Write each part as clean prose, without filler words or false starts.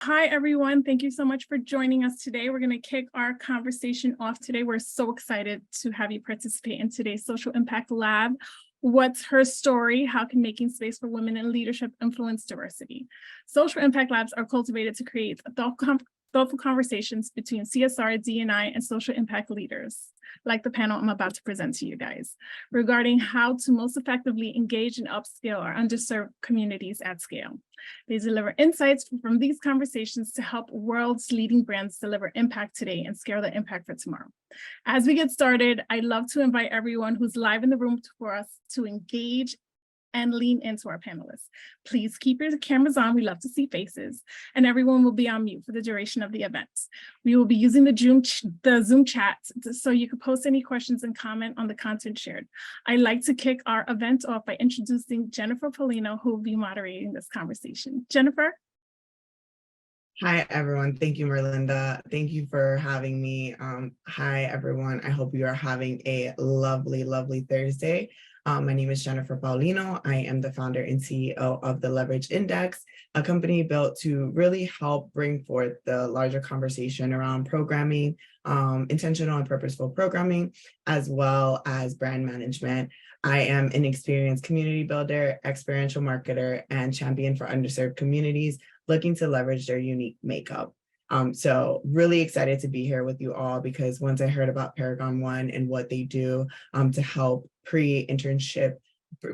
Hi, everyone. Thank you so much for joining us today. We're going to kick our conversation off today. We're so excited to have you participate in today's Social Impact Lab. What's her story? How can making space for women in leadership influence diversity? Social Impact Labs are cultivated to create thoughtful conversations between CSR, D&I, and social impact leaders, like the panel I'm about to present to you guys, regarding how to most effectively engage and upscale our underserved communities at scale. They deliver insights from these conversations to help world's leading brands deliver impact today and scale the impact for tomorrow. As we get started, I'd love to invite everyone who's live in the room for us to engage and lean into our panelists. Please keep your cameras on. We love to see faces, and everyone will be on mute for the duration of the event. We will be using the Zoom chat so you can post any questions and comment on the content shared. I'd like to kick our event off by introducing Jennifer Paulino, who will be moderating this conversation. Jennifer? Hi, everyone. Thank you, Merlinda. Thank you for having me. Hi, everyone. I hope you are having a lovely, lovely Thursday. My name is Jennifer Paulino. I am the founder and CEO of the Leverage Index, a company built to really help bring forth the larger conversation around programming, intentional and purposeful programming, as well as brand management. I am an experienced community builder, experiential marketer, and champion for underserved communities looking to leverage their unique makeup. So really excited to be here with you all, because once I heard about Paragon 1 and what they do to help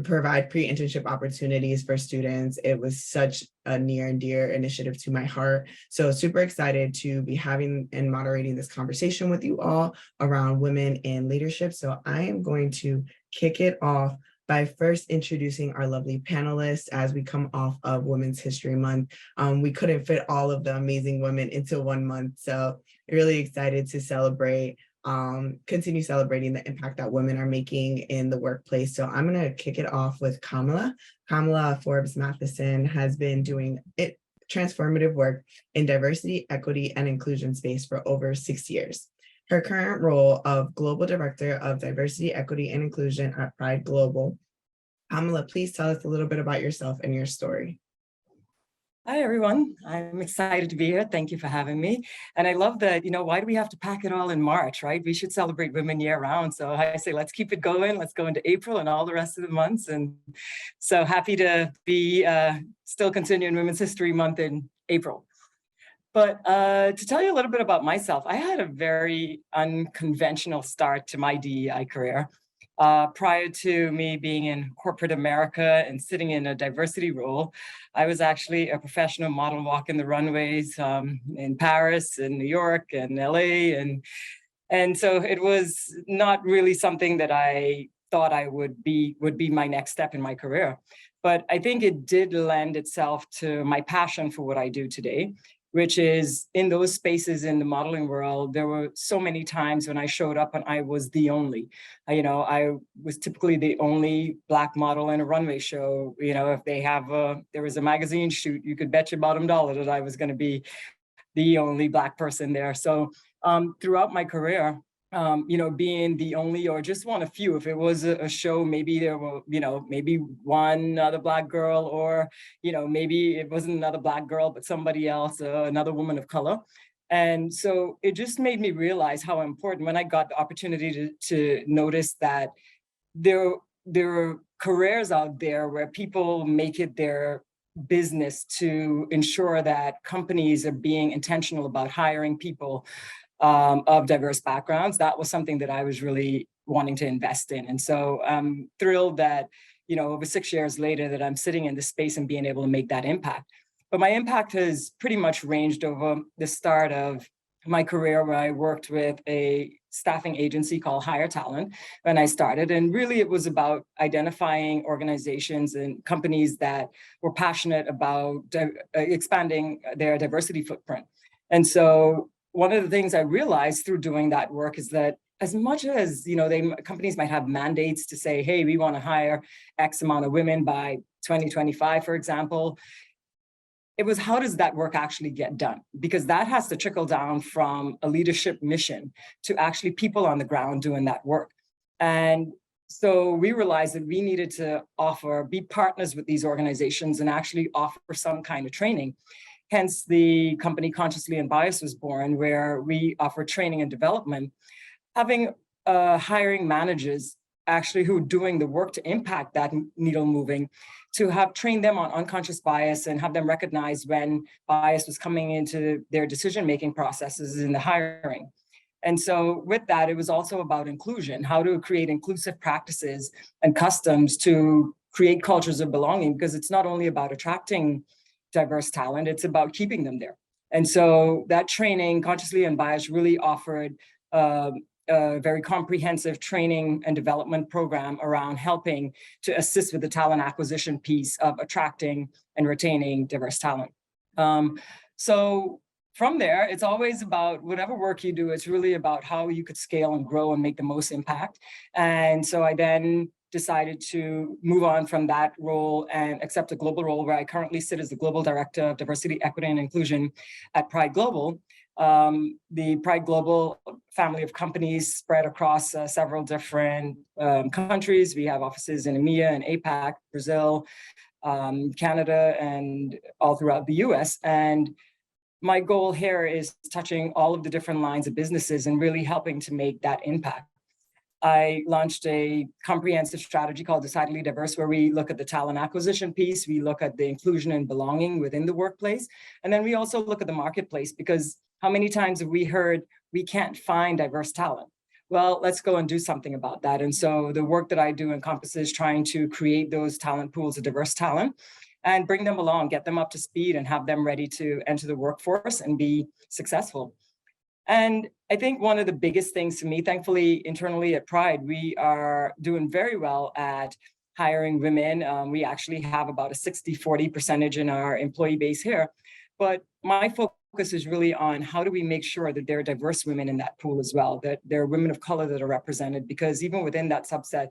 provide pre-internship opportunities for students, it was such a near and dear initiative to my heart. So super excited to be having and moderating this conversation with you all around women in leadership. So I am going to kick it off by first introducing our lovely panelists as we come off of Women's History Month. We couldn't fit all of the amazing women into 1 month, so really excited to celebrate, continue celebrating the impact that women are making in the workplace. So I'm gonna kick it off with Kamela. Kamela Forbes Matheson has been doing transformative work in diversity, equity, and inclusion space for over 6 years. Her current role of Global Director of Diversity, Equity, and Inclusion at Pride Global. Kamela, please tell us a little bit about yourself and your story. Hi, everyone. I'm excited to be here. Thank you for having me. And I love that, why do we have to pack it all in March, right? We should celebrate women year round. So I say, let's keep it going. Let's go into April and all the rest of the months. And so happy to be still continuing Women's History Month in April. But to tell you a little bit about myself, I had a very unconventional start to my DEI career. Prior to me being in corporate America and sitting in a diversity role, I was actually a professional model walking the runways in Paris and New York and LA. And so it was not really something that I thought I would be my next step in my career. But I think it did lend itself to my passion for what I do today, which is in those spaces in the modeling world. There were so many times when I showed up and I was the only, I was typically the only Black model in a runway show. If there was a magazine shoot, you could bet your bottom dollar that I was going to be the only Black person there. So throughout my career, being the only or just one of few, if it was a show, maybe there were, maybe one other Black girl, or, maybe it wasn't another Black girl, but somebody else, another woman of color. And so it just made me realize how important, when I got the opportunity to notice that there are careers out there where people make it their business to ensure that companies are being intentional about hiring people of diverse backgrounds. That was something that I was really wanting to invest in. And so I'm thrilled that, over 6 years later, that I'm sitting in this space and being able to make that impact. But my impact has pretty much ranged over the start of my career, where I worked with a staffing agency called HERstory when I started. And really it was about identifying organizations and companies that were passionate about expanding their diversity footprint. And so one of the things I realized through doing that work is that as much as, companies might have mandates to say, hey, we want to hire X amount of women by 2025, for example, it was, how does that work actually get done? Because that has to trickle down from a leadership mission to actually people on the ground doing that work. And so we realized that we needed to be partners with these organizations and actually offer some kind of training. Hence, the company Consciously Unbiased was born, where we offer training and development, having hiring managers actually who are doing the work to impact that needle moving, to have trained them on unconscious bias and have them recognize when bias was coming into their decision-making processes in the hiring. And so with that, it was also about inclusion, how to create inclusive practices and customs to create cultures of belonging, because it's not only about attracting diverse talent, it's about keeping them there. And so that training, Consciously Unbiased, really offered a very comprehensive training and development program around helping to assist with the talent acquisition piece of attracting and retaining diverse talent. So from there, it's always about whatever work you do, it's really about how you could scale and grow and make the most impact. And so I then decided to move on from that role and accept a global role where I currently sit as the Global Director of Diversity, Equity, and Inclusion at Pride Global. The Pride Global family of companies spread across several different countries. We have offices in EMEA and APAC, Brazil, Canada, and all throughout the US. And my goal here is touching all of the different lines of businesses and really helping to make that impact. I launched a comprehensive strategy called Decidedly Diverse, where we look at the talent acquisition piece, we look at the inclusion and belonging within the workplace, and then we also look at the marketplace, because how many times have we heard we can't find diverse talent? Well, let's go and do something about that. And so the work that I do encompasses trying to create those talent pools of diverse talent and bring them along, get them up to speed and have them ready to enter the workforce and be successful. And I think one of the biggest things to me, thankfully, internally at Pride, we are doing very well at hiring women. We actually have about a 60-40 percentage in our employee base here. But my focus is really on how do we make sure that there are diverse women in that pool as well, that there are women of color that are represented, because even within that subset,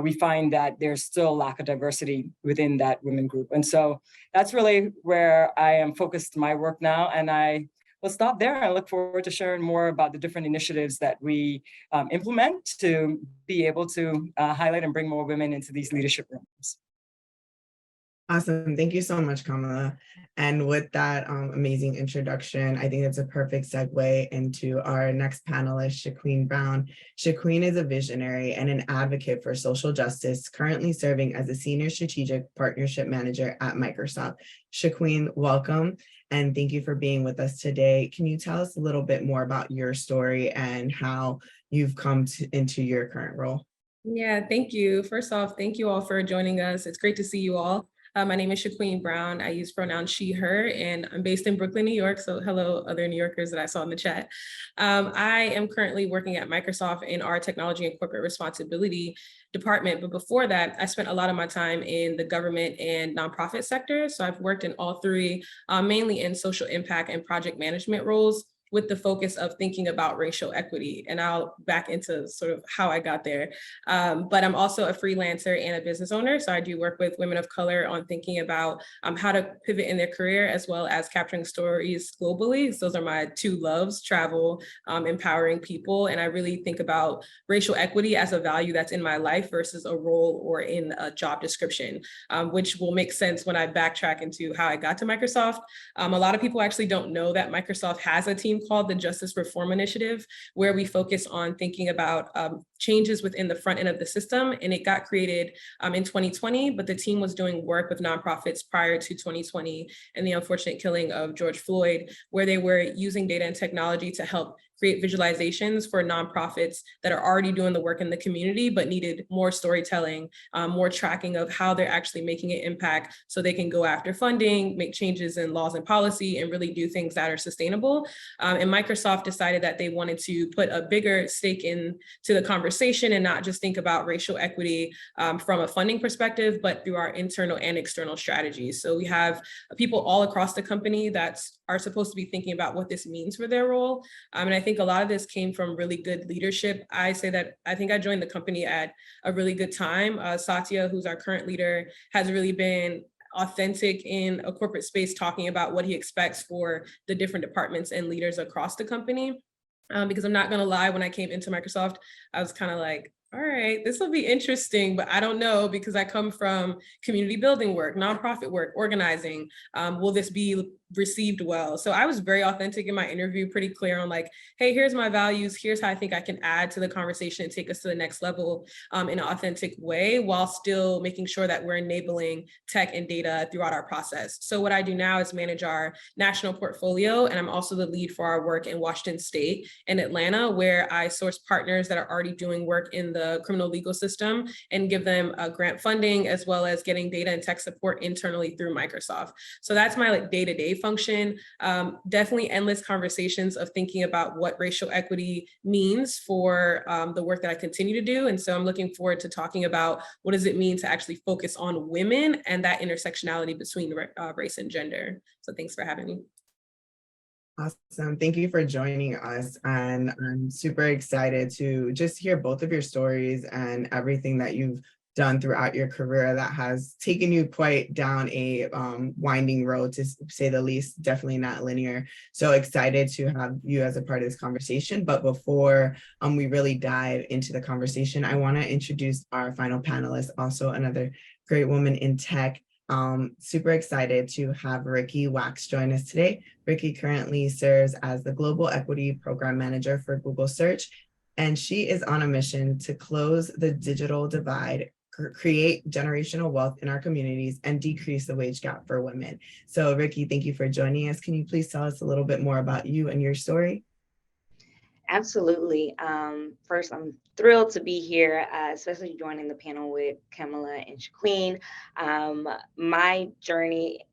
we find that there's still lack of diversity within that women group. And so that's really where I am focused my work now. And I will stop there and look forward to sharing more about the different initiatives that we implement to be able to highlight and bring more women into these leadership rooms. Awesome. Thank you so much, Kamela. And with that amazing introduction, I think it's a perfect segue into our next panelist, Shiqueen Brown. Shiqueen is a visionary and an advocate for social justice, currently serving as a Senior Strategic Partnership Manager at Microsoft. Shiqueen, welcome, and thank you for being with us today. Can you tell us a little bit more about your story and how you've come into your current role? Yeah, thank you. First off, thank you all for joining us. It's great to see you all. My name is Shiqueen Brown. I use pronouns she, her, and I'm based in Brooklyn, New York. So hello, other New Yorkers that I saw in the chat. I am currently working at Microsoft in our technology and corporate responsibility department. But before that, I spent a lot of my time in the government and nonprofit sector. So I've worked in all three, mainly in social impact and project management roles, with the focus of thinking about racial equity. And I'll back into sort of how I got there. But I'm also a freelancer and a business owner. So I do work with women of color on thinking about how to pivot in their career, as well as capturing stories globally. So those are my two loves: travel, empowering people. And I really think about racial equity as a value that's in my life versus a role or in a job description, which will make sense when I backtrack into how I got to Microsoft. A lot of people actually don't know that Microsoft has a team called the Justice Reform Initiative, where we focus on thinking about changes within the front end of the system. And it got created in 2020, but the team was doing work with nonprofits prior to 2020 and the unfortunate killing of George Floyd, where they were using data and technology to help create visualizations for nonprofits that are already doing the work in the community, but needed more storytelling, more tracking of how they're actually making an impact so they can go after funding, make changes in laws and policy, and really do things that are sustainable. And Microsoft decided that they wanted to put a bigger stake into the conversation and not just think about racial equity from a funding perspective, but through our internal and external strategies. So we have people all across the company that are supposed to be thinking about what this means for their role. And I think a lot of this came from really good leadership. I say that I think I joined the company at a really good time. Satya, who's our current leader, has really been authentic in a corporate space, talking about what he expects for the different departments and leaders across the company. Because I'm not gonna lie, when I came into Microsoft, I was kind of like, all right, this will be interesting, but I don't know, because I come from community building work, nonprofit work, organizing. Will this be received well. So I was very authentic in my interview, pretty clear on like, hey, here's my values, here's how I think I can add to the conversation and take us to the next level in an authentic way, while still making sure that we're enabling tech and data throughout our process. So what I do now is manage our national portfolio, and I'm also the lead for our work in Washington State and Atlanta, where I source partners that are already doing work in the criminal legal system and give them grant funding, as well as getting data and tech support internally through Microsoft. So that's my like day-to-day function. Definitely endless conversations of thinking about what racial equity means for the work that I continue to do. And so I'm looking forward to talking about what does it mean to actually focus on women and that intersectionality between race and gender. So thanks for having me. Awesome. Thank you for joining us. And I'm super excited to just hear both of your stories and everything that you've done throughout your career that has taken you quite down a winding road, to say the least, definitely not linear. So excited to have you as a part of this conversation. But before we really dive into the conversation, I want to introduce our final panelist, also another great woman in tech. Super excited to have Ricki Wax join us today. Ricki currently serves as the Global Equity Program Manager for Google Search, and she is on a mission to close the digital divide, create generational wealth in our communities, and decrease the wage gap for women. So Ricki, thank you for joining us. Can you please tell us a little bit more about you and your story? Absolutely. First, I'm thrilled to be here, especially joining the panel with Kamela and Shiqueen. My journey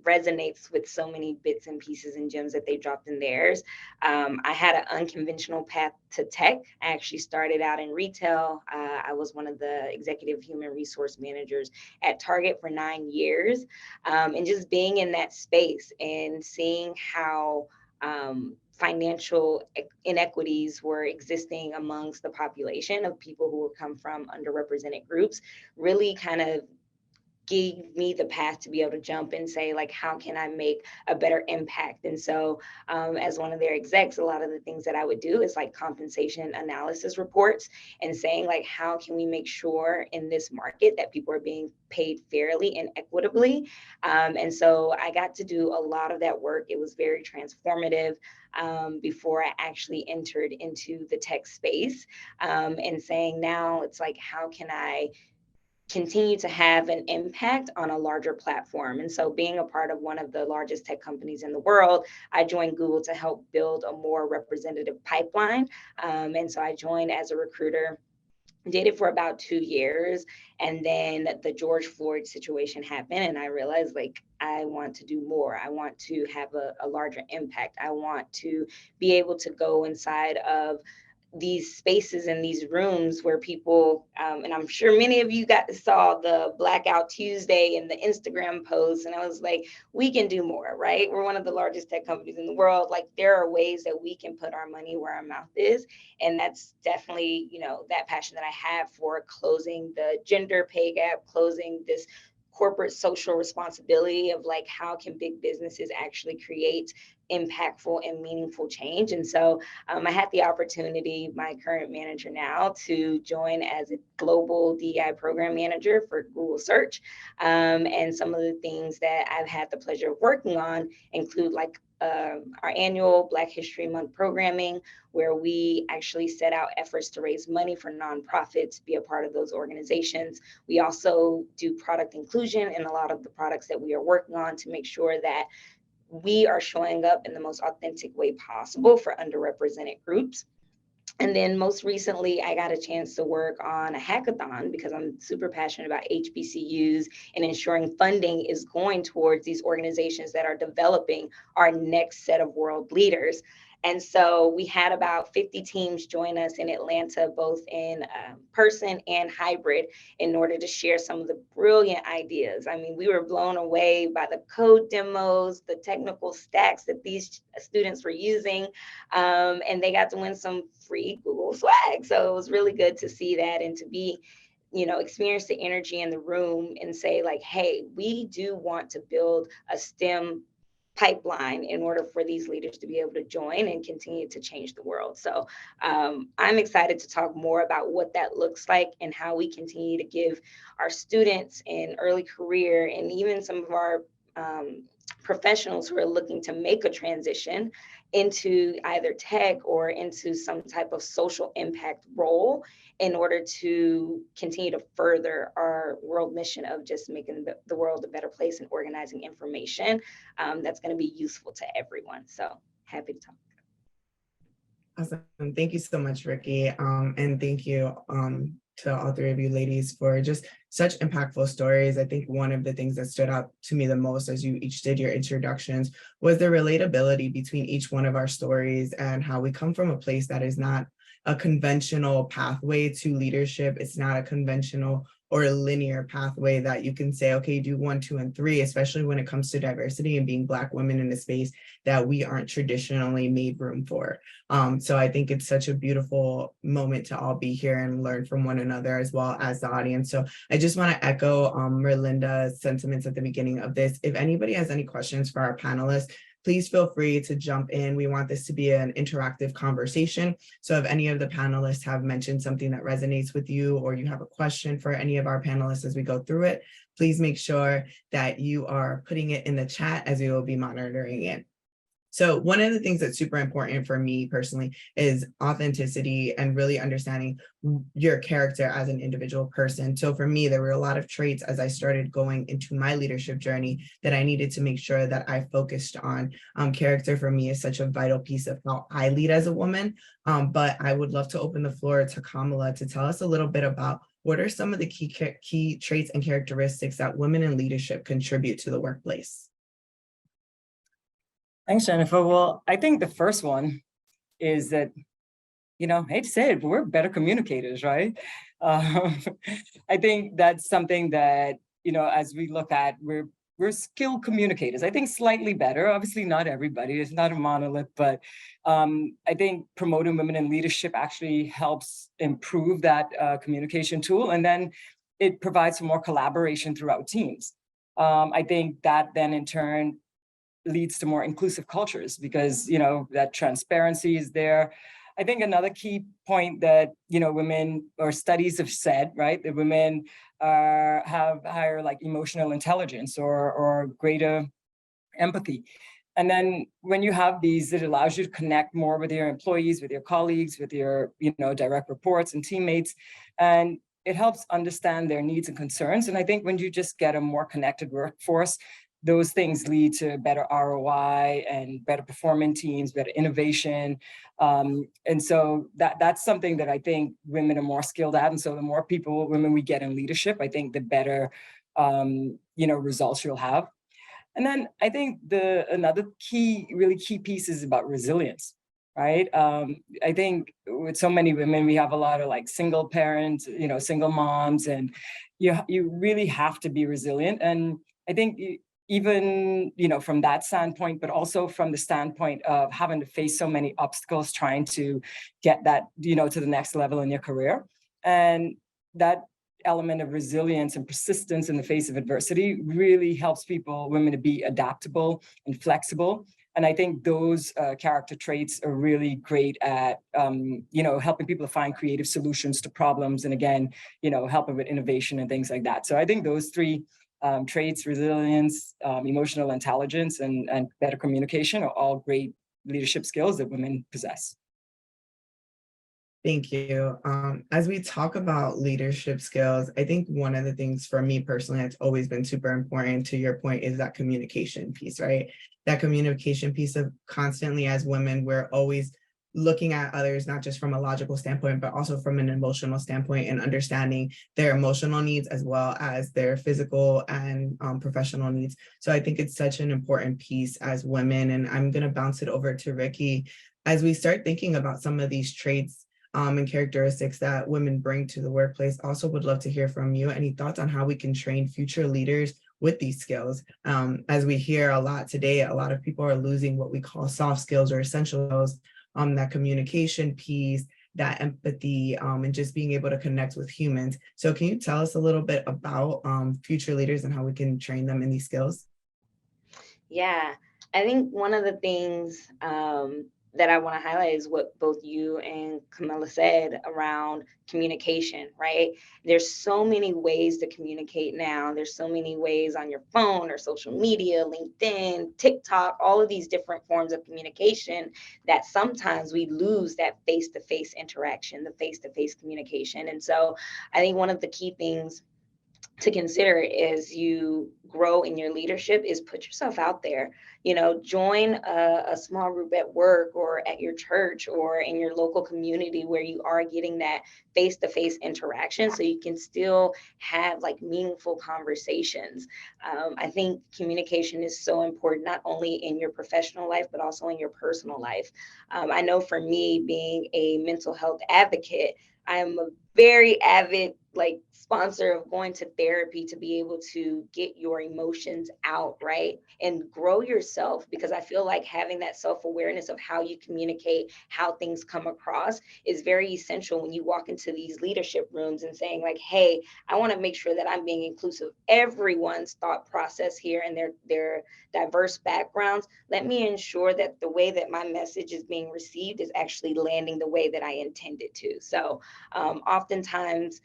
resonates with so many bits and pieces and gems that they dropped in theirs. I had an unconventional path to tech. I actually started out in retail. I was one of the executive human resource managers at Target for 9 years. And just being in that space and seeing how financial inequities were existing amongst the population of people who would come from underrepresented groups really kind of gave me the path to be able to jump and say, like, how can I make a better impact? And so as one of their execs, a lot of the things that I would do is like compensation analysis reports and saying, like, how can we make sure in this market that people are being paid fairly and equitably? And so I got to do a lot of that work. It was very transformative before I actually entered into the tech space, and saying now it's like, how can I continue to have an impact on a larger platform? And so being a part of one of the largest tech companies in the world, I joined Google to help build a more representative pipeline. And so I joined as a recruiter, did it for about 2 years. And then the George Floyd situation happened. And I realized, like, I want to do more. I want to have a larger impact. I want to be able to go inside of these spaces and these rooms where people, and I'm sure many of you saw the Blackout Tuesday and the Instagram posts, and I was like, we can do more, right? We're one of the largest tech companies in the world. Like, there are ways that we can put our money where our mouth is. And that's definitely, that passion that I have for closing the gender pay gap, closing this corporate social responsibility of, like, how can big businesses actually create impactful and meaningful change. And so I had the opportunity, my current manager now, to join as a global DEI program manager for Google Search. And some of the things that I've had the pleasure of working on include, like, our annual Black History Month programming, where we actually set out efforts to raise money for nonprofits, be a part of those organizations. We also do product inclusion in a lot of the products that we are working on to make sure that we are showing up in the most authentic way possible for underrepresented groups. And then most recently, I got a chance to work on a hackathon because I'm super passionate about HBCUs and ensuring funding is going towards these organizations that are developing our next set of world leaders. And so we had about 50 teams join us in Atlanta, both in person and hybrid, in order to share some of the brilliant ideas. I mean, we were blown away by the code demos, the technical stacks that these students were using, and they got to win some free Google swag. So it was really good to see that and to be, experience the energy in the room and say, like, hey, we do want to build a STEM pipeline in order for these leaders to be able to join and continue to change the world. So I'm excited to talk more about what that looks like and how we continue to give our students in early career and even some of our professionals who are looking to make a transition into either tech or into some type of social impact role in order to continue to further our world mission of just making the world a better place and organizing information that's going to be useful to everyone. So happy to talk. Awesome. Thank you so much, Ricki. And thank you to all three of you ladies for just such impactful stories. I think one of the things that stood out to me the most as you each did your introductions was the relatability between each one of our stories and how we come from a place that is not a conventional pathway to leadership. It's not a conventional or a linear pathway that you can say, okay, do 1, 2, and 3, especially when it comes to diversity and being Black women in a space that we aren't traditionally made room for. So I think it's such a beautiful moment to all be here and learn from one another as well as the audience. So I just want to echo Merlinda's sentiments at the beginning of this. If anybody has any questions for our panelists, please feel free to jump in. We want this to be an interactive conversation. So if any of the panelists have mentioned something that resonates with you, or you have a question for any of our panelists as we go through it, please make sure that you are putting it in the chat as we will be monitoring it. So one of the things that's super important for me personally is authenticity and really understanding your character as an individual person. So for me, there were a lot of traits as I started going into my leadership journey that I needed to make sure that I focused on. Character for me is such a vital piece of how I lead as a woman. But I would love to open the floor to Kamela to tell us a little bit about what are some of the key traits and characteristics that women in leadership contribute to the workplace. Thanks, Jennifer. Well, I think the first one is that, I hate to say it, but we're better communicators, right? I think that's something that, as we look at, we're skilled communicators. I think slightly better, obviously not everybody, it's not a monolith, but I think promoting women in leadership actually helps improve that communication tool. And then it provides for more collaboration throughout teams. I think that then in turn leads to more inclusive cultures because, that transparency is there. I think another key point that, women or studies have said, right, that women have higher emotional intelligence or greater empathy. And then when you have these, it allows you to connect more with your employees, with your colleagues, with your, direct reports and teammates. And it helps understand their needs and concerns. And I think when you just get a more connected workforce, those things lead to better ROI and better performing teams, better innovation. And so that's something that I think women are more skilled at. And so the more women we get in leadership, I think the better, results you'll have. And then I think another really key piece is about resilience, right? I think with so many women, we have a lot of single parents, single moms, and you really have to be resilient. And I think even, from that standpoint, but also from the standpoint of having to face so many obstacles, trying to get that, to the next level in your career. And that element of resilience and persistence in the face of adversity really helps women to be adaptable and flexible. And I think those character traits are really great at, helping people to find creative solutions to problems. And again, helping with innovation and things like that. So I think those three traits, resilience, emotional intelligence, and better communication are all great leadership skills that women possess. Thank you. As we talk about leadership skills, I think one of the things for me personally that's always been super important, to your point, is that communication piece, right? That communication piece of constantly as women, we're always looking at others, not just from a logical standpoint, but also from an emotional standpoint, and understanding their emotional needs as well as their physical and professional needs. So I think it's such an important piece as women. And I'm going to bounce it over to Ricki. As we start thinking about some of these traits and characteristics that women bring to the workplace, also would love to hear from you. Any thoughts on how we can train future leaders with these skills? As we hear a lot today, a lot of people are losing what we call soft skills or essential skills, that communication piece, that empathy, and just being able to connect with humans. So can you tell us a little bit about future leaders and how we can train them in these skills? Yeah, I think one of the things that I want to highlight is what both you and Kamela said around communication, right? There's so many ways to communicate now. There's so many ways on your phone or social media, LinkedIn, TikTok, all of these different forms of communication that sometimes we lose that face-to-face interaction, the face-to-face communication. And so I think one of the key things to consider as you grow in your leadership is put yourself out there. Join a small group at work or at your church or in your local community where you are getting that face-to-face interaction so you can still have like meaningful conversations. I think communication is so important, not only in your professional life, but also in your personal life. I know for me, being a mental health advocate, I'm a very avid sponsor of going to therapy to be able to get your emotions out, right? And grow yourself, because I feel like having that self-awareness of how you communicate, how things come across is very essential when you walk into these leadership rooms and saying like, hey, I want to make sure that I'm being inclusive of everyone's thought process here and their diverse backgrounds. Let me ensure that the way that my message is being received is actually landing the way that I intended to. So oftentimes,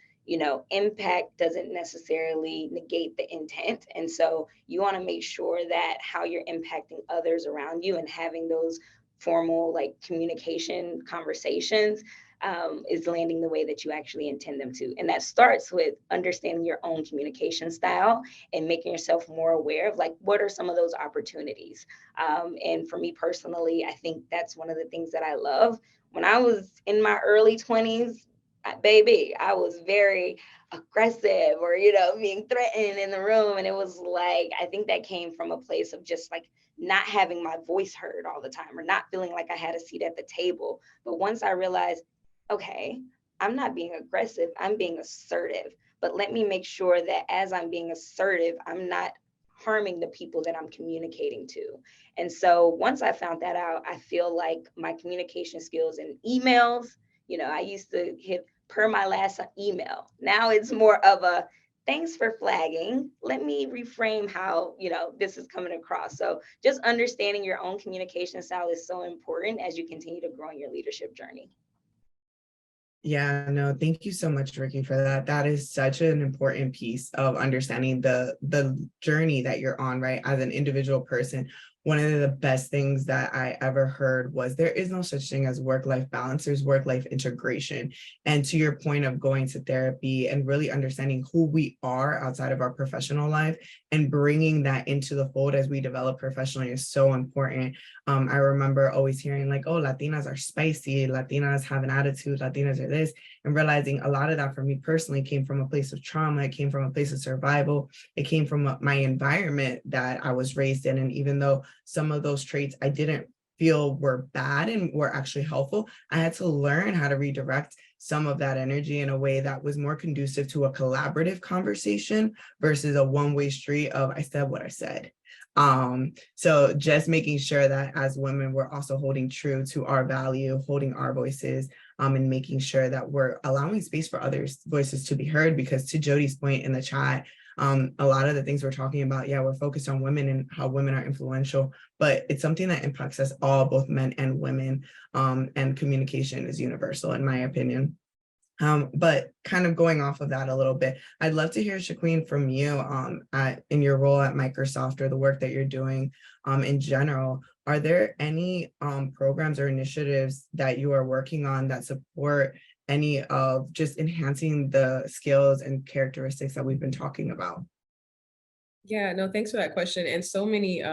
impact doesn't necessarily negate the intent. And so you want to make sure that how you're impacting others around you and having those formal communication conversations is landing the way that you actually intend them to. And that starts with understanding your own communication style and making yourself more aware of what are some of those opportunities. And for me personally, I think that's one of the things that I love. When I was in my early 20s, baby, I was very aggressive or, being threatened in the room. And it was I think that came from a place of just not having my voice heard all the time or not feeling like I had a seat at the table. But once I realized, okay, I'm not being aggressive, I'm being assertive. But let me make sure that as I'm being assertive, I'm not harming the people that I'm communicating to. And so once I found that out, I feel like my communication skills in emails, I used to hit per my last email. Now it's more of a thanks for flagging. Let me reframe how, this is coming across. So just understanding your own communication style is so important as you continue to grow in your leadership journey. Yeah, no, thank you so much, Ricki, for that. That is such an important piece of understanding the journey that you're on, right? As an individual person, one of the best things that I ever heard was there is no such thing as work-life balance, there's work-life integration. And to your point of going to therapy and really understanding who we are outside of our professional life and bringing that into the fold as we develop professionally is so important. I remember always hearing oh, Latinas are spicy, Latinas have an attitude, Latinas are this, and realizing a lot of that for me personally came from a place of trauma. It came from a place of survival. It came from my environment that I was raised in. And even though some of those traits I didn't feel were bad and were actually helpful, I had to learn how to redirect some of that energy in a way that was more conducive to a collaborative conversation versus a one-way street of I said what I said. So just making sure that as women, we're also holding true to our value, holding our voices, and making sure that we're allowing space for others' voices to be heard, because to Jody's point in the chat, a lot of the things we're talking about, yeah, we're focused on women and how women are influential, but it's something that impacts us all, both men and women, and communication is universal, in my opinion. But kind of going off of that a little bit, I'd love to hear, Shiqueen, from you in your role at Microsoft or the work that you're doing in general. Are there any programs or initiatives that you are working on that support any of just enhancing the skills and characteristics that we've been talking about? Yeah, no, thanks for that question. And so many,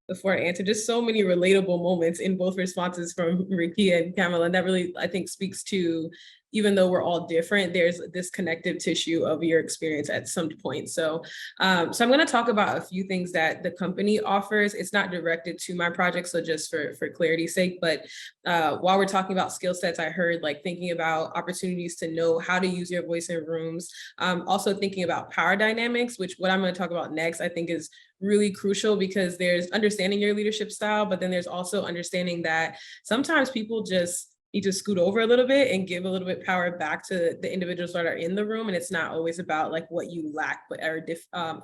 before I answer, just so many relatable moments in both responses from Ricki and Kamela. And that really, I think, speaks to, even though we're all different, there's this connective tissue of your experience at some point. So, I'm going to talk about a few things that the company offers. It's not directed to my project, so just for clarity's sake, but while we're talking about skill sets, I heard thinking about opportunities to know how to use your voice in rooms. Also thinking about power dynamics, which what I'm going to talk about next, I think is really crucial, because there's understanding your leadership style, but then there's also understanding that sometimes people just need to scoot over a little bit and give a little bit power back to the individuals that are in the room. And it's not always about like what you lack, but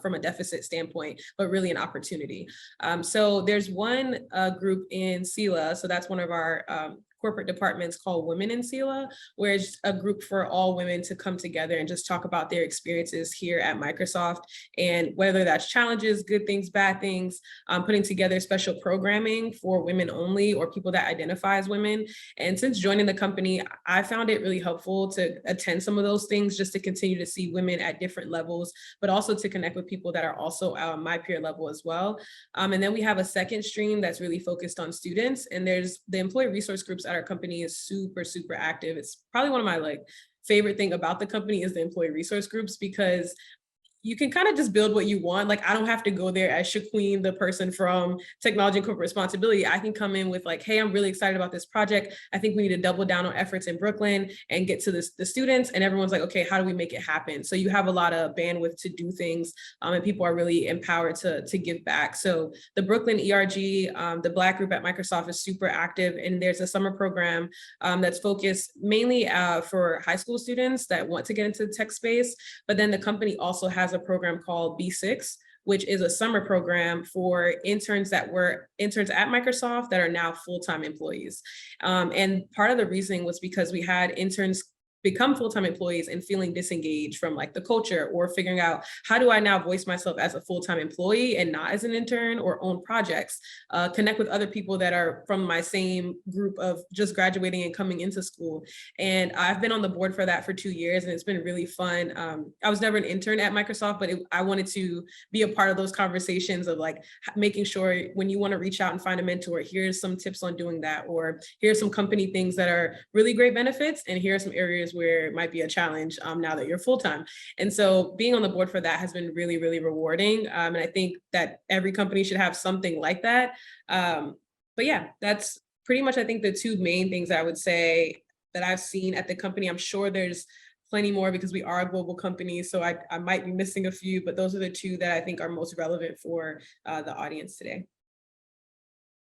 from a deficit standpoint, but really an opportunity. So there's one group in SILA. So that's one of our corporate departments called Women in SILA, where it's a group for all women to come together and just talk about their experiences here at Microsoft, and whether that's challenges, good things, bad things, putting together special programming for women only or people that identify as women. And since joining the company, I found it really helpful to attend some of those things just to continue to see women at different levels, but also to connect with people that are also my peer level as well. And then we have a second stream that's really focused on students, and there's the employee resource groups at our company is super, super active. It's probably one of my favorite thing about the company is the employee resource groups, because you can kind of just build what you want. Like, I don't have to go there as Shiqueen, the person from technology and corporate responsibility. I can come in with like, hey, I'm really excited about this project. I think we need to double down on efforts in Brooklyn and get to the students. And everyone's like, okay, how do we make it happen? So you have a lot of bandwidth to do things, and people are really empowered to give back. So the Brooklyn ERG, the Black group at Microsoft is super active. And there's a summer program that's focused mainly for high school students that want to get into the tech space. But then the company also has a program called B6, which is a summer program for interns that were interns at Microsoft that are now full-time employees. And part of the reasoning was because we had interns become full-time employees and feeling disengaged from like the culture, or figuring out, how do I now voice myself as a full-time employee and not as an intern, or own projects, connect with other people that are from my same group of just graduating and coming into school. And I've been on the board for that for 2 years, and it's been really fun. I was never an intern at Microsoft, but I wanted to be a part of those conversations of like making sure when you want to reach out and find a mentor, here's some tips on doing that, or here's some company things that are really great benefits, and here are some areas where it might be a challenge now that you're full-time. And so being on the board for that has been really, really rewarding. And I think that every company should have something like that. But yeah, that's pretty much, I think, the two main things I would say that I've seen at the company. I'm sure there's plenty more because we are a global company, so I might be missing a few, but those are the two that I think are most relevant for the audience today.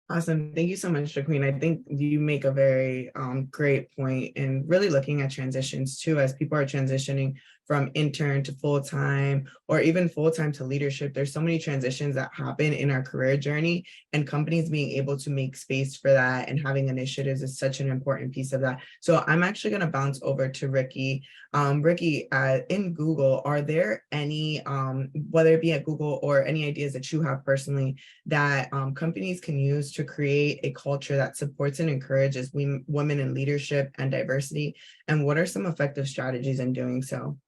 Awesome. Thank you so much, Shiqueen. I think you make a very great point in really looking at transitions too, as people are transitioning from intern to full-time, or even full-time to leadership. There's so many transitions that happen in our career journey, and companies being able to make space for that and having initiatives is such an important piece of that. So I'm actually going to bounce over to Ricki. Ricki, in Google, are there any, whether it be at Google or any ideas that you have personally that companies can use to create a culture that supports and encourages women in leadership and diversity? And what are some effective strategies in doing so?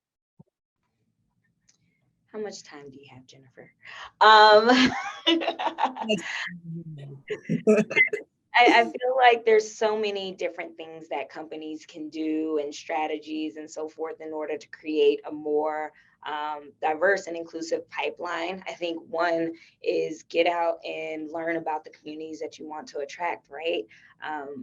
How much time do you have, Jennifer? I feel like there's so many different things that companies can do and strategies and so forth in order to create a more diverse and inclusive pipeline. I think one is get out and learn about the communities that you want to attract, right?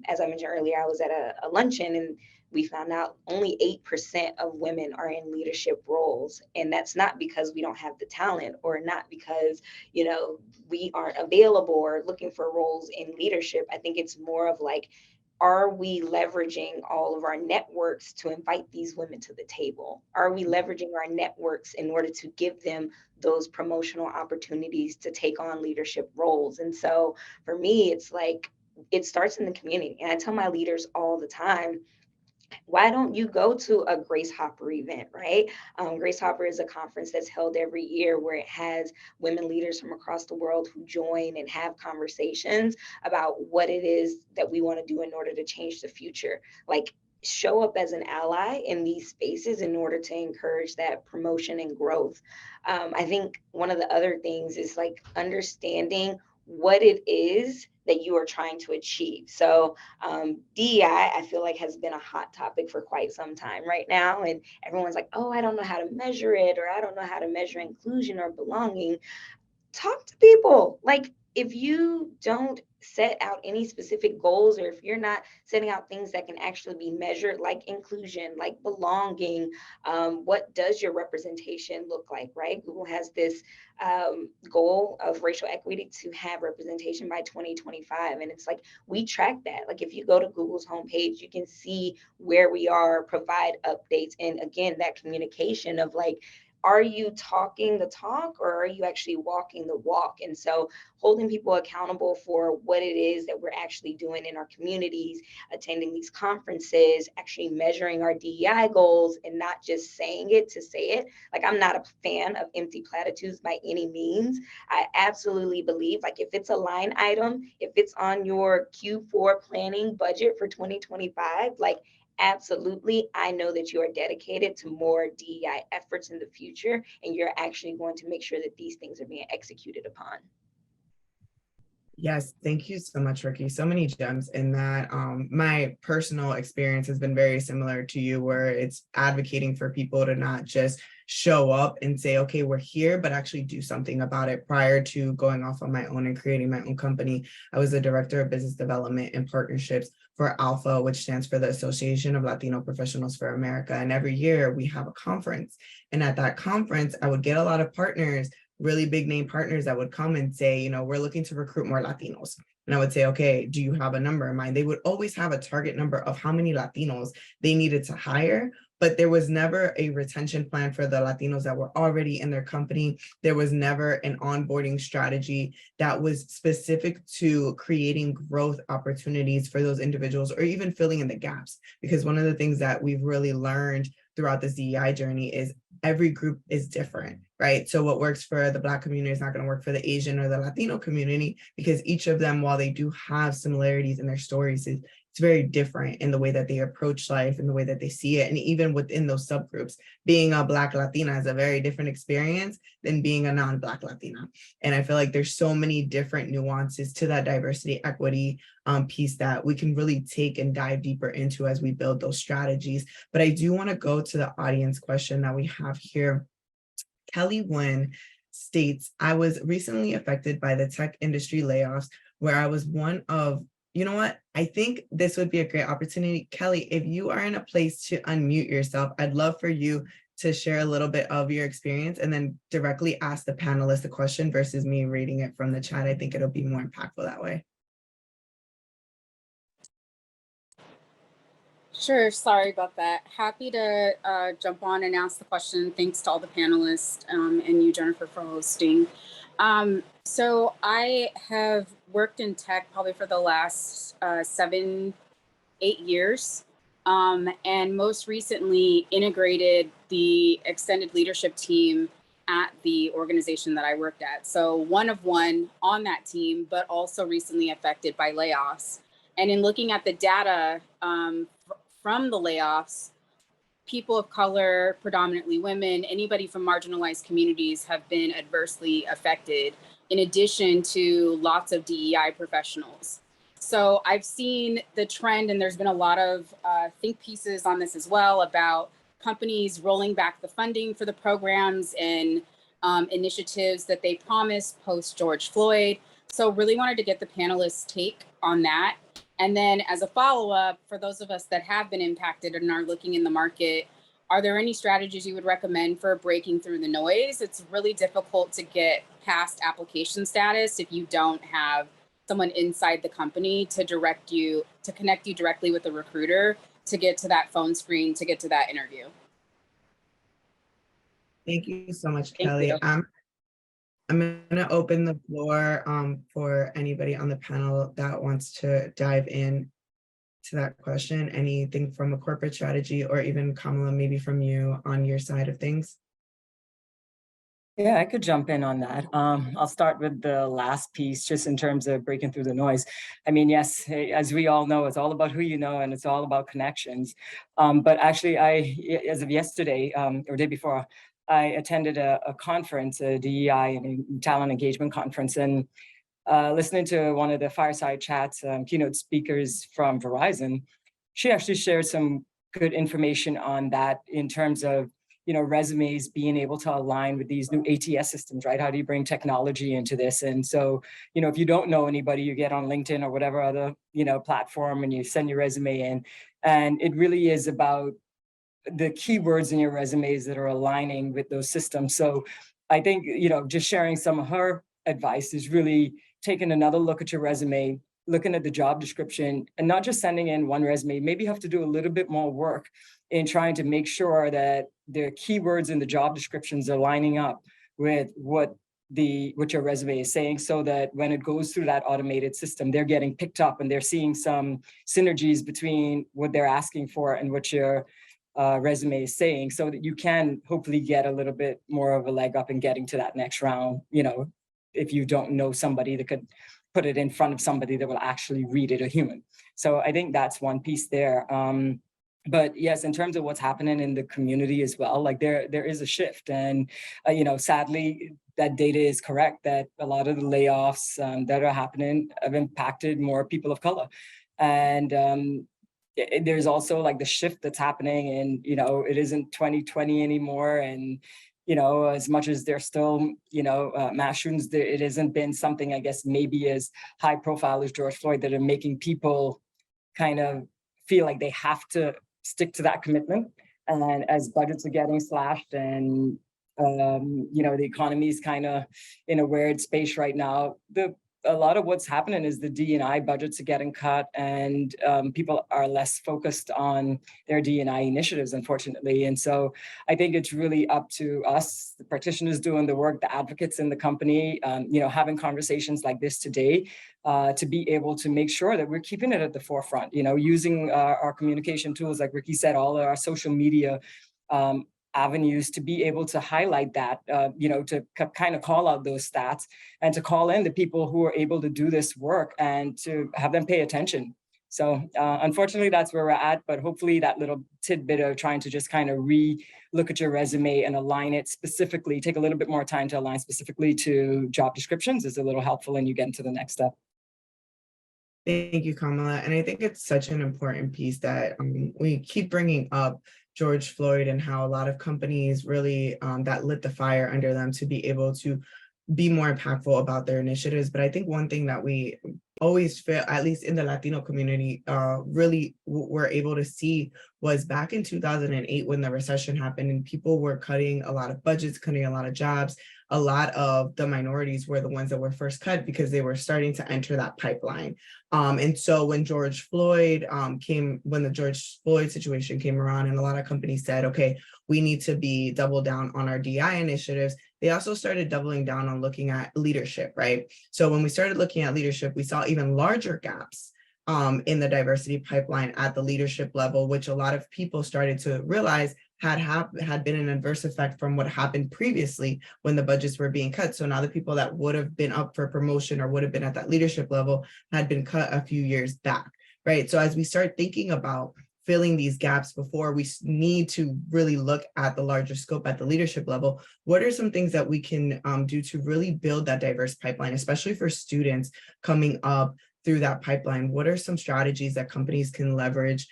As I mentioned earlier, I was at a luncheon, and we found out only 8% of women are in leadership roles. And that's not because we don't have the talent, or not because, we aren't available or looking for roles in leadership. I think it's more of like, are we leveraging all of our networks to invite these women to the table? Are we leveraging our networks in order to give them those promotional opportunities to take on leadership roles? And so for me, it's like, it starts in the community. And I tell my leaders all the time, why don't you go to a Grace Hopper event, right? Grace Hopper is a conference that's held every year where it has women leaders from across the world who join and have conversations about what it is that we want to do in order to change the future. Like, show up as an ally in these spaces in order to encourage that promotion and growth. I think one of the other things is like understanding what it is that you are trying to achieve. So DEI, I feel like, has been a hot topic for quite some time right now. And everyone's like, oh, I don't know how to measure it, or I don't know how to measure inclusion or belonging. Talk to people. Like, if you don't set out any specific goals, or if you're not setting out things that can actually be measured, like inclusion, like belonging, what does your representation look like, right? Google has this goal of racial equity to have representation by 2025. And it's like, we track that. Like, if you go to Google's homepage, you can see where we are, provide updates. And again, that communication of like, are you talking the talk, or are you actually walking the walk? And so holding people accountable for what it is that we're actually doing in our communities, attending these conferences, actually measuring our DEI goals, and not just saying it to say it. Like, I'm not a fan of empty platitudes by any means. I absolutely believe, like, if it's a line item, if it's on your Q4 planning budget for 2025, like, absolutely, I know that you are dedicated to more DEI efforts in the future, and you're actually going to make sure that these things are being executed upon. Yes, thank you so much, Ricki. So many gems in that. My personal experience has been very similar to you, where it's advocating for people to not just show up and say, okay, we're here, but actually do something about it. Prior to going off on my own and creating my own company, I was the director of business development and partnerships for ALPHA, which stands for the Association of Latino Professionals for America. And every year we have a conference. And at that conference, I would get a lot of partners, really big name partners, that would come and say, you know, we're looking to recruit more Latinos. And I would say, okay, do you have a number in mind? They would always have a target number of how many Latinos they needed to hire, but there was never a retention plan for the Latinos that were already in their company. There was never an onboarding strategy that was specific to creating growth opportunities for those individuals, or even filling in the gaps. Because one of the things that we've really learned throughout this DEI journey is every group is different, right? So what works for the Black community is not going to work for the Asian or the Latino community, because each of them, while they do have similarities in their stories, it's very different in the way that they approach life and the way that they see it. And even within those subgroups, being a Black Latina is a very different experience than being a non-Black Latina. And I feel like there's so many different nuances to that diversity, equity piece that we can really take and dive deeper into as we build those strategies. But I do want to go to the audience question that we have here. Kelly Wynn states, I was recently affected by the tech industry layoffs, where I was one of, you know what? I think this would be a great opportunity. Kelly, if you are in a place to unmute yourself, I'd love for you to share a little bit of your experience and then directly ask the panelists a question versus me reading it from the chat. I think it'll be more impactful that way. Sure, sorry about that. Happy to jump on and ask the question. Thanks to all the panelists and you, Jennifer, for hosting. So I have worked in tech probably for the last 7-8 years, and most recently integrated the extended leadership team at the organization that I worked at. So one of one on that team, but also recently affected by layoffs. And in looking at the data from the layoffs, people of color, predominantly women, anybody from marginalized communities have been adversely affected, in addition to lots of DEI professionals. So I've seen the trend, and there's been a lot of think pieces on this as well, about companies rolling back the funding for the programs and initiatives that they promised post George Floyd. So really wanted to get the panelists' take on that. And then as a follow-up, for those of us that have been impacted and are looking in the market, are there any strategies you would recommend for breaking through the noise? It's really difficult to get past application status if you don't have someone inside the company to direct you, to connect you directly with a recruiter to get to that phone screen, to get to that interview. Thank you so much, Kelly. I'm going to open the floor for anybody on the panel that wants to dive in to that question. Anything from a corporate strategy, or even Kamela, maybe from you on your side of things? Yeah, I could jump in on that. I'll start with the last piece, just in terms of breaking through the noise. I mean, yes, as we all know, it's all about who you know, and it's all about connections. But actually, as of yesterday or day before, I attended a conference, a DEI and talent engagement conference, and listening to one of the fireside chats, keynote speakers from Verizon, she actually shared some good information on that, in terms of resumes being able to align with these new ATS systems, right? How do you bring technology into this? And so, if you don't know anybody, you get on LinkedIn or whatever other, platform, and you send your resume in. And it really is about the keywords in your resumes that are aligning with those systems. So I think, just sharing some of her advice is really taking another look at your resume, looking at the job description, and not just sending in one resume. Maybe you have to do a little bit more work in trying to make sure that the keywords in the job descriptions are lining up with what your resume is saying, so that when it goes through that automated system, they're getting picked up and they're seeing some synergies between what they're asking for and what your resume is saying, so that you can hopefully get a little bit more of a leg up in getting to that next round, if you don't know somebody that could put it in front of somebody that will actually read it, a human. So I think that's one piece there. But yes, in terms of what's happening in the community as well, like there is a shift, and sadly, that data is correct that a lot of the layoffs that are happening have impacted more people of color. And there's also like the shift that's happening, and it isn't 2020 anymore, and as much as there's still mass shootings, it hasn't been something, I guess, maybe as high profile as George Floyd, that are making people kind of feel like they have to stick to that commitment. And as budgets are getting slashed, and the economy is kind of in a weird space right now, a lot of what's happening is the D&I budgets are getting cut, and people are less focused on their D&I initiatives, unfortunately. And so I think it's really up to us, the practitioners doing the work, the advocates in the company, having conversations like this today, to be able to make sure that we're keeping it at the forefront, using our communication tools, like Ricki said, all of our social media avenues, to be able to highlight that, to kind of call out those stats, and to call in the people who are able to do this work, and to have them pay attention. So unfortunately, that's where we're at, but hopefully that little tidbit of trying to just kind of look at your resume and align it specifically, take a little bit more time to align specifically to job descriptions, is a little helpful, and you get into the next step. Thank you, Kamela. And I think it's such an important piece that we keep bringing up George Floyd, and how a lot of companies really that lit the fire under them to be able to be more impactful about their initiatives. But I think one thing that we always feel, at least in the Latino community, really were able to see was back in 2008, when the recession happened and people were cutting a lot of budgets, cutting a lot of jobs. A lot of the minorities were the ones that were first cut, because they were starting to enter that pipeline. And so when when the George Floyd situation came around, and a lot of companies said, okay, we need to double down on our DI initiatives, they also started doubling down on looking at leadership, right? So when we started looking at leadership, we saw even larger gaps in the diversity pipeline at the leadership level, which a lot of people started to realize had been an adverse effect from what happened previously when the budgets were being cut. So now the people that would have been up for promotion or would have been at that leadership level had been cut a few years back, right? So as we start thinking about filling these gaps before, we need to really look at the larger scope at the leadership level. What are some things that we can do to really build that diverse pipeline, especially for students coming up through that pipeline? What are some strategies that companies can leverage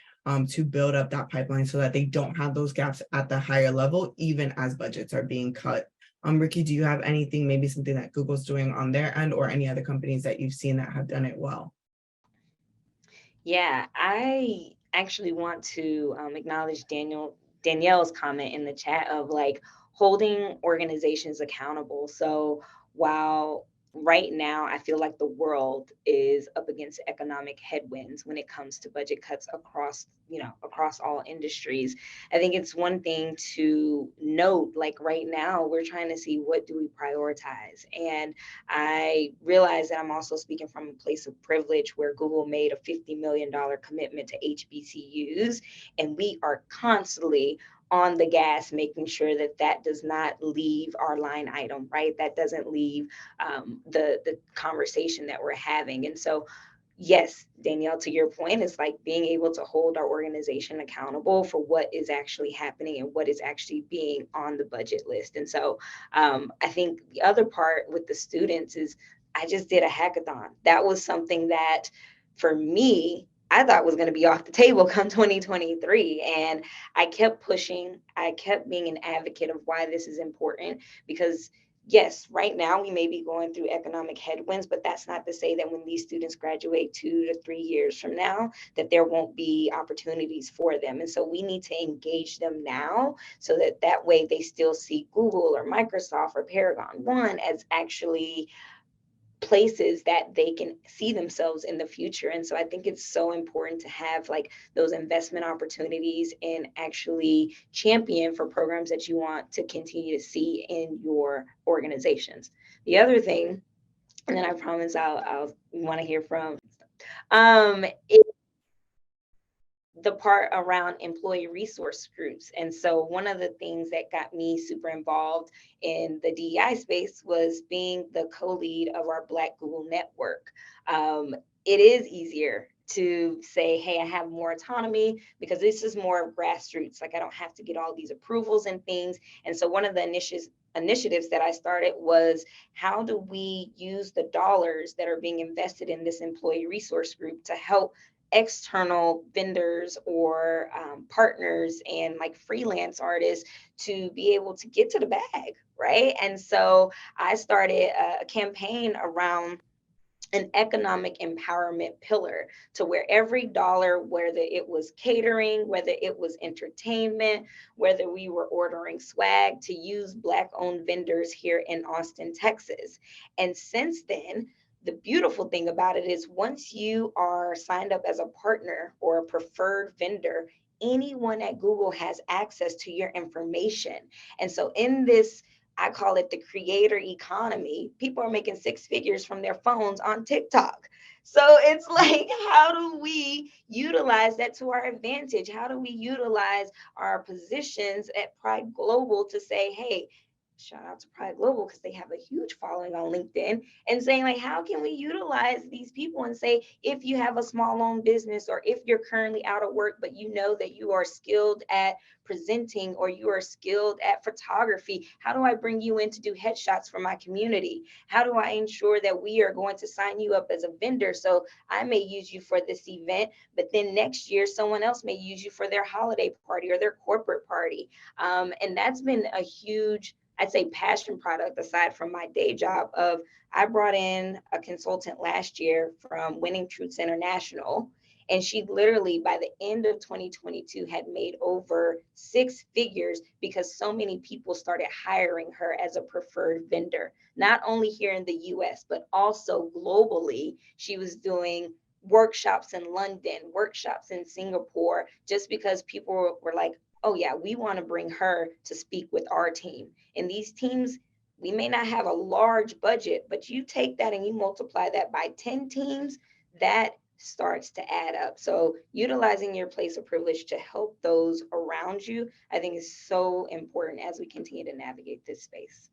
to build up that pipeline so that they don't have those gaps at the higher level, even as budgets are being cut? Ricki, do you have anything, maybe something that Google's doing on their end, or any other companies that you've seen that have done it well? Yeah, I actually want to acknowledge Danielle's comment in the chat of like holding organizations accountable. So while right now I feel like the world is up against economic headwinds when it comes to budget cuts across all industries, I think it's one thing to note, like right now we're trying to see what do we prioritize. And I realize that I'm also speaking from a place of privilege, where Google made a $50 million commitment to HBCUs, and we are constantly on the gas, making sure that that does not leave our line item, right? That doesn't leave the conversation that we're having. And so, yes, Danielle, to your point, it's like being able to hold our organization accountable for what is actually happening and what is actually being on the budget list. And so I think the other part with the students is I just did a hackathon. That was something that for me, I thought was going to be off the table come 2023. And I kept pushing, I kept being an advocate of why this is important, because yes, right now we may be going through economic headwinds, but that's not to say that when these students graduate 2 to 3 years from now, that there won't be opportunities for them. And so we need to engage them now so that that way they still see Google or Microsoft or Paragon One as actually places that they can see themselves in the future. And so I think it's so important to have like those investment opportunities and actually champion for programs that you want to continue to see in your organizations. The other thing, and then I promise I'll want to hear from is the part around employee resource groups. And so one of the things that got me super involved in the DEI space was being the co-lead of our Black Google network. It is easier to say, hey, I have more autonomy because this is more of grassroots. Like I don't have to get all these approvals and things. And so one of the initiatives that I started was, how do we use the dollars that are being invested in this employee resource group to help external vendors or partners and like freelance artists to be able to get to the bag, right? And so I started a campaign around an economic empowerment pillar, to where every dollar, whether it was catering, whether it was entertainment, whether we were ordering swag, to use Black owned vendors here in Austin, Texas. And since then, the beautiful thing about it is once you are signed up as a partner or a preferred vendor, anyone at Google has access to your information. And so in this, I call it the creator economy, people are making 6 figures from their phones on TikTok. So it's like, how do we utilize that to our advantage? How do we utilize our positions at Pride Global to say, hey, shout out to Pride Global because they have a huge following on LinkedIn, and saying like, how can we utilize these people and say, if you have a small owned business, or if you're currently out of work, but you know that you are skilled at presenting or you are skilled at photography, how do I bring you in to do headshots for my community? How do I ensure that we are going to sign you up as a vendor? So I may use you for this event, but then next year someone else may use you for their holiday party or their corporate party. And that's been a huge, I'd say, passion product aside from my day job of, I brought in a consultant last year from Winning Truths International, and she literally by the end of 2022 had made over 6 figures because so many people started hiring her as a preferred vendor, not only here in the US, but also globally. She was doing workshops in London, workshops in Singapore, just because people were like, oh yeah, we want to bring her to speak with our team. And these teams, we may not have a large budget, but you take that and you multiply that by 10 teams, that starts to add up. So utilizing your place of privilege to help those around you, I think is so important as we continue to navigate this space.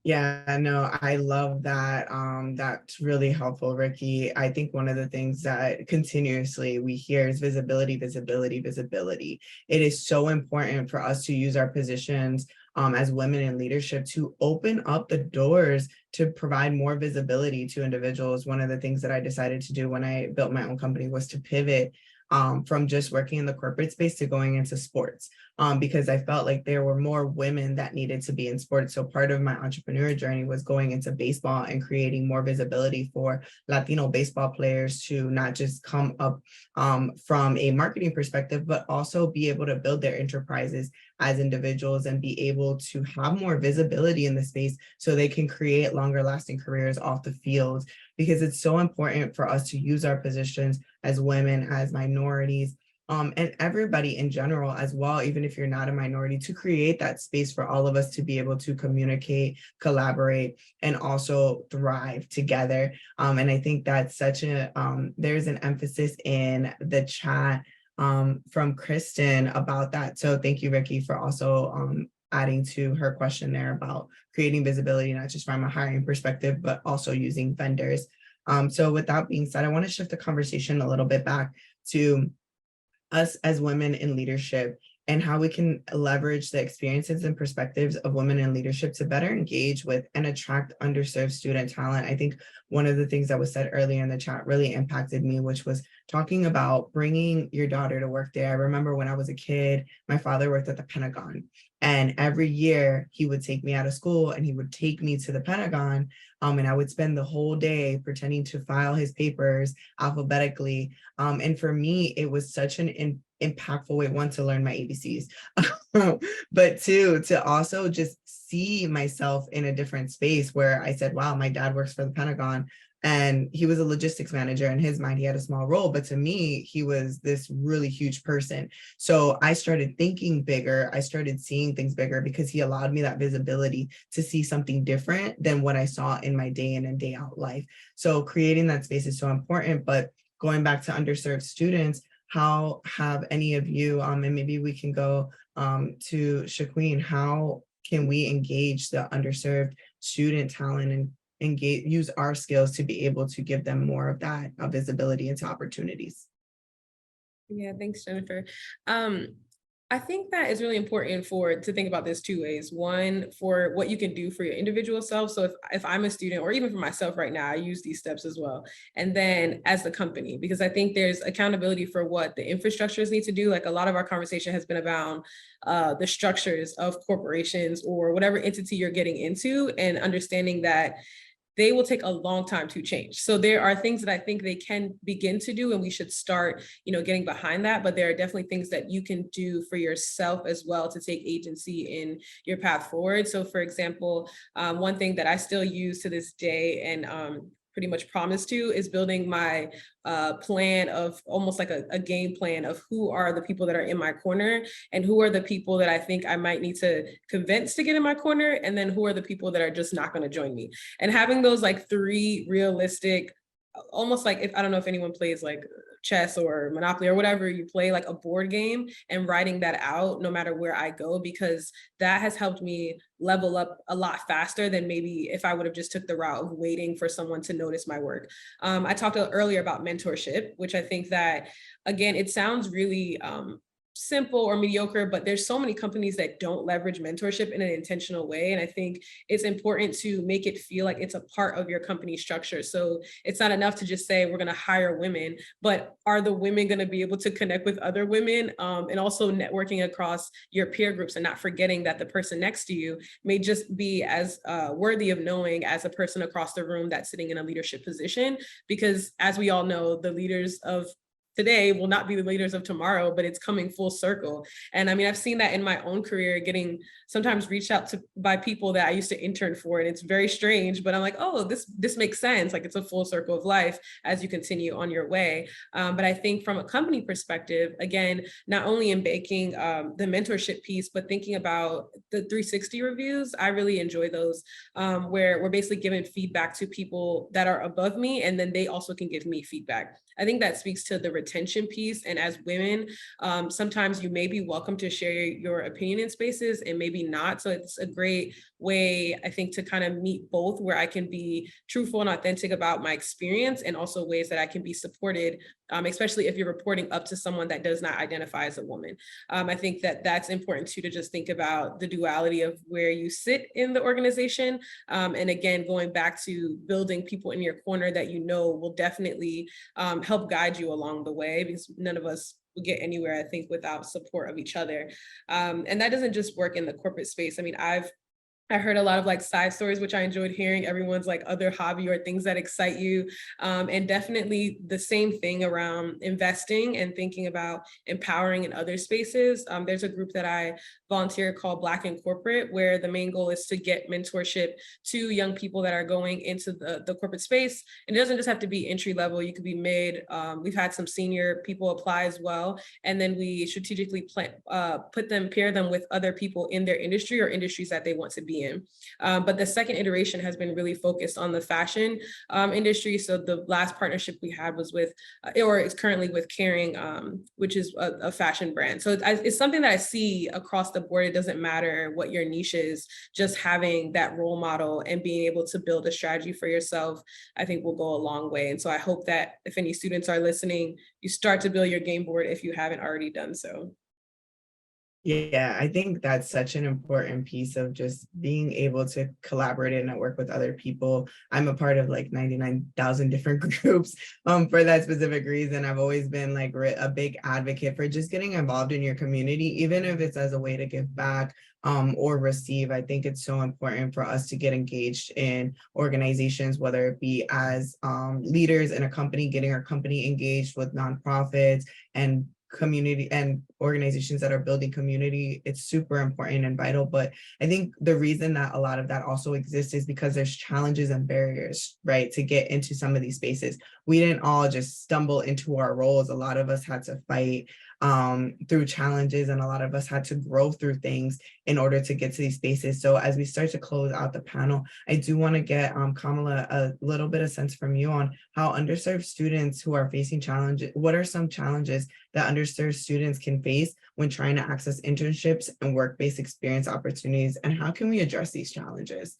Yeah, no, I love that. That's really helpful, Ricki. I think one of the things that continuously we hear is visibility, visibility, visibility. It is so important for us to use our positions as women in leadership to open up the doors to provide more visibility to individuals. One of the things that I decided to do when I built my own company was to pivot from just working in the corporate space to going into sports, because I felt like there were more women that needed to be in sports. So part of my entrepreneur journey was going into baseball and creating more visibility for Latino baseball players to not just come up from a marketing perspective, but also be able to build their enterprises as individuals and be able to have more visibility in the space so they can create longer lasting careers off the field. Because it's so important for us to use our positions as women, as minorities, and everybody in general as well, even if you're not a minority, to create that space for all of us to be able to communicate, collaborate, and also thrive together. And I think that's such a, there's an emphasis in the chat from Kristen about that. So thank you, Ricki, for also adding to her question there about creating visibility, not just from a hiring perspective, but also using vendors. So with that being said, I want to shift the conversation a little bit back to us as women in leadership and how we can leverage the experiences and perspectives of women in leadership to better engage with and attract underserved student talent. I think one of the things that was said earlier in the chat really impacted me, which was talking about bringing your daughter to work there. I remember when I was a kid, my father worked at the Pentagon, and every year he would take me out of school and he would take me to the Pentagon. And I would spend the whole day pretending to file his papers alphabetically. And for me, it was such an impactful way, one, to learn my ABCs, but two, to also just see myself in a different space where I said, wow, my dad works for the Pentagon. And he was a logistics manager. In his mind, he had a small role, but to me, he was this really huge person. So I started thinking bigger. I started seeing things bigger because he allowed me that visibility to see something different than what I saw in my day in and day out life. So creating that space is so important. But going back to underserved students, how have any of you, and maybe we can go to Shiqueen, how can we engage the underserved student talent and use our skills to be able to give them more of that visibility into opportunities? Yeah, thanks, Jennifer. I think that is really important to think about this two ways. One, for what you can do for your individual self. So if I'm a student, or even for myself right now, I use these steps as well. And then as the company, because I think there's accountability for what the infrastructures need to do. Like, a lot of our conversation has been about the structures of corporations or whatever entity you're getting into, and understanding that they will take a long time to change. So there are things that I think they can begin to do, and we should start, getting behind that. But there are definitely things that you can do for yourself as well to take agency in your path forward. So for example, one thing that I still use to this day, and pretty much promise to, is building my plan of almost like a game plan of who are the people that are in my corner, and who are the people that I think I might need to convince to get in my corner, and then who are the people that are just not going to join me. And having those like three realistic, almost like, if I don't know if anyone plays like chess or Monopoly or whatever you play, like a board game, and writing that out no matter where I go, because that has helped me level up a lot faster than maybe if I would have just took the route of waiting for someone to notice my work. I talked earlier about mentorship, which I think that, again, it sounds really simple or mediocre, but there's so many companies that don't leverage mentorship in an intentional way. And I think it's important to make it feel like it's a part of your company structure. So it's not enough to just say, we're going to hire women, but are the women going to be able to connect with other women, and also networking across your peer groups, and not forgetting that the person next to you may just be as worthy of knowing as a person across the room that's sitting in a leadership position. Because as we all know, the leaders of today will not be the leaders of tomorrow, but it's coming full circle. And I mean, I've seen that in my own career, getting sometimes reached out to by people that I used to intern for, and it's very strange, but I'm like, oh, this makes sense. Like, it's a full circle of life as you continue on your way. But I think from a company perspective, again, not only in baking the mentorship piece, but thinking about the 360 reviews. I really enjoy those, where we're basically giving feedback to people that are above me, and then they also can give me feedback. I think that speaks to the retention piece. And as women, sometimes you may be welcome to share your opinion in spaces and maybe not. So it's a great way, I think, to kind of meet both, where I can be truthful and authentic about my experience, and also ways that I can be supported, especially if you're reporting up to someone that does not identify as a woman. I think that that's important too, to just think about the duality of where you sit in the organization. And again, going back to building people in your corner that will definitely help guide you along the way, because none of us will get anywhere, I think, without support of each other. And that doesn't just work in the corporate space. I mean, I heard a lot of like side stories, which I enjoyed hearing, everyone's like other hobby or things that excite you. And definitely the same thing around investing and thinking about empowering in other spaces. There's a group that I volunteer called Black in Corporate, where the main goal is to get mentorship to young people that are going into the corporate space. And it doesn't just have to be entry level, you could be mid. We've had some senior people apply as well. And then we strategically pair them with other people in their industry or industries that they want to be in. But the second iteration has been really focused on the fashion industry. So the last partnership we had was with, or it's currently with Caring, which is a fashion brand. So it's something that I see across the board. It doesn't matter what your niche is, just having that role model and being able to build a strategy for yourself, I think will go a long way. And so I hope that if any students are listening, you start to build your game board if you haven't already done so. Yeah, I think that's such an important piece of just being able to collaborate and network with other people. I'm a part of like 99,000 different groups for that specific reason. I've always been like a big advocate for just getting involved in your community, even if it's as a way to give back or receive. I think it's so important for us to get engaged in organizations, whether it be as leaders in a company, getting our company engaged with nonprofits and community and organizations that are building community. It's super important and vital. But I think the reason that a lot of that also exists is because there's challenges and barriers, right, to get into some of these spaces. We didn't all just stumble into our roles. A lot of us had to fight through challenges, and a lot of us had to grow through things in order to get to these spaces. So as we start to close out the panel, I do want to get Kamela a little bit of sense from you on how underserved students who are facing challenges, what are some challenges that underserved students can face when trying to access internships and work-based experience opportunities, and how can we address these challenges?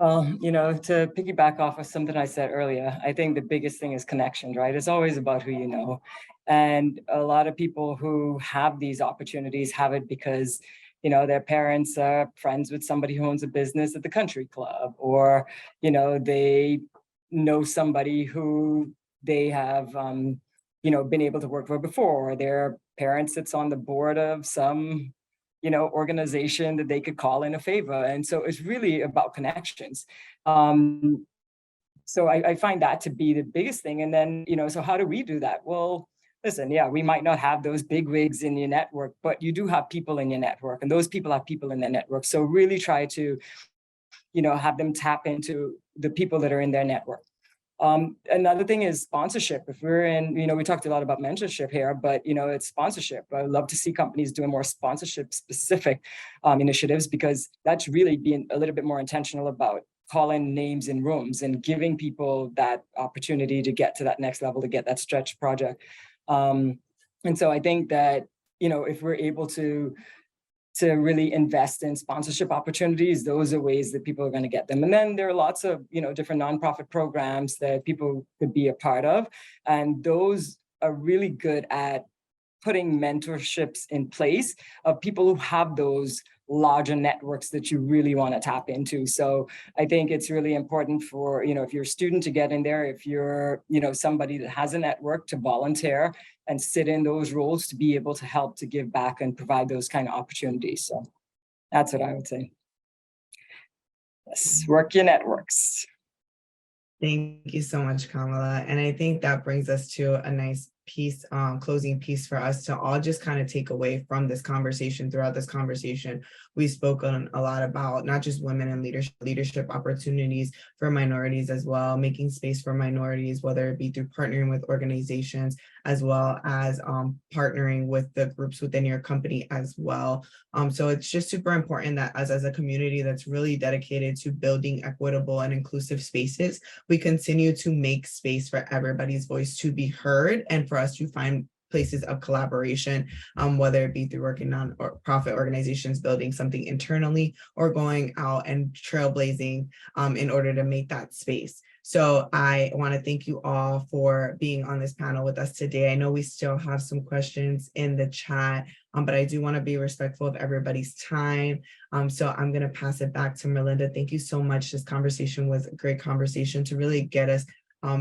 You know, to piggyback off of something I said earlier, I think the biggest thing is connections, right? It's always about who you know. And a lot of people who have these opportunities have it because, you know, their parents are friends with somebody who owns a business at the country club, or, you know, they know somebody who they have, you know, been able to work for before, or their parent sits on the board of some, you know, organization that they could call in a favor. And so it's really about connections. So I find that to be the biggest thing. And then, you know, so how do we do that? Well, listen, yeah, we might not have those big wigs in your network, but you do have people in your network, and those people have people in their network. So really try to, you know, have them tap into the people that are in their network. Another thing is sponsorship. If we're in, you know, we talked a lot about mentorship here, but, you know, it's sponsorship. I would love to see companies doing more sponsorship specific initiatives, because that's really being a little bit more intentional about calling names in rooms and giving people that opportunity to get to that next level, to get that stretch project. And so I think that, you know, if we're able to really invest in sponsorship opportunities, those are ways that people are going to get them. And then there are lots of, you know, different nonprofit programs that people could be a part of. And those are really good at putting mentorships in place of people who have those larger networks that you really want to tap into. So I think it's really important for, you know, if you're a student to get in there, if you're, you know, somebody that has a network, to volunteer and sit in those roles to be able to help to give back and provide those kind of opportunities. So that's what I would say. Yes, work your networks. Thank you so much, Kamela. And I think that brings us to a nice piece, closing piece for us to all just kind of take away from this conversation. Throughout this conversation, we've spoken a lot about not just women in leadership opportunities for minorities as well, making space for minorities, whether it be through partnering with organizations, as well as partnering with the groups within your company as well. So it's just super important that as a community that's really dedicated to building equitable and inclusive spaces, we continue to make space for everybody's voice to be heard, and for us to find places of collaboration, whether it be through working on profit organizations, building something internally, or going out and trailblazing in order to make that space. So I want to thank you all for being on this panel with us today. I know we still have some questions in the chat, but I do want to be respectful of everybody's time. So I'm going to pass it back to Merlinda. Thank you so much. This conversation was a great conversation to really get us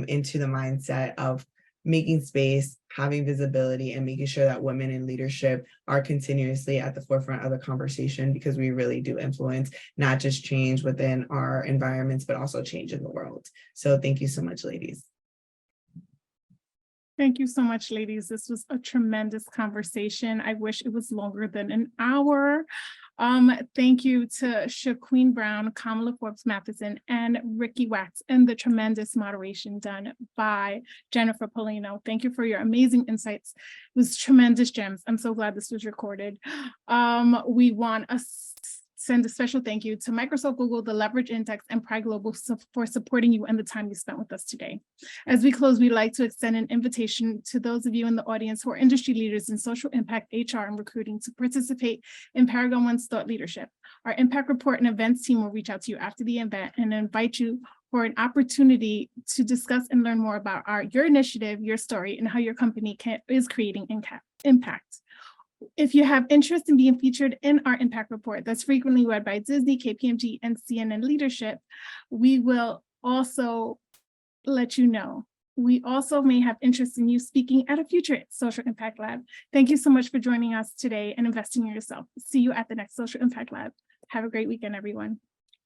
into the mindset of making space, having visibility, and making sure that women in leadership are continuously at the forefront of the conversation, because we really do influence not just change within our environments, but also change in the world. So thank you so much, ladies. Thank you so much, ladies. This was a tremendous conversation. I wish it was longer than an hour. Thank you to Shiqueen Brown, Kamela Forbes Matheson, and Ricki Wax, and the tremendous moderation done by Jennifer Paulino. Thank you for your amazing insights. It was tremendous gems. I'm so glad this was recorded. We want to send a special thank you to Microsoft, Google, the Leverage Index, and Pride Global for supporting you and the time you spent with us today. As we close, we'd like to extend an invitation to those of you in the audience who are industry leaders in social impact, HR, and recruiting to participate in Paragon One's thought leadership. Our impact report and events team will reach out to you after the event and invite you for an opportunity to discuss and learn more about your initiative, your story, and how your company is creating impact. If you have interest in being featured in our impact report that's frequently read by Disney, KPMG, and CNN leadership, we will also let you know. We also may have interest in you speaking at a future Social Impact Lab. Thank you so much for joining us today and investing in yourself. See you at the next Social Impact Lab. Have a great weekend, everyone.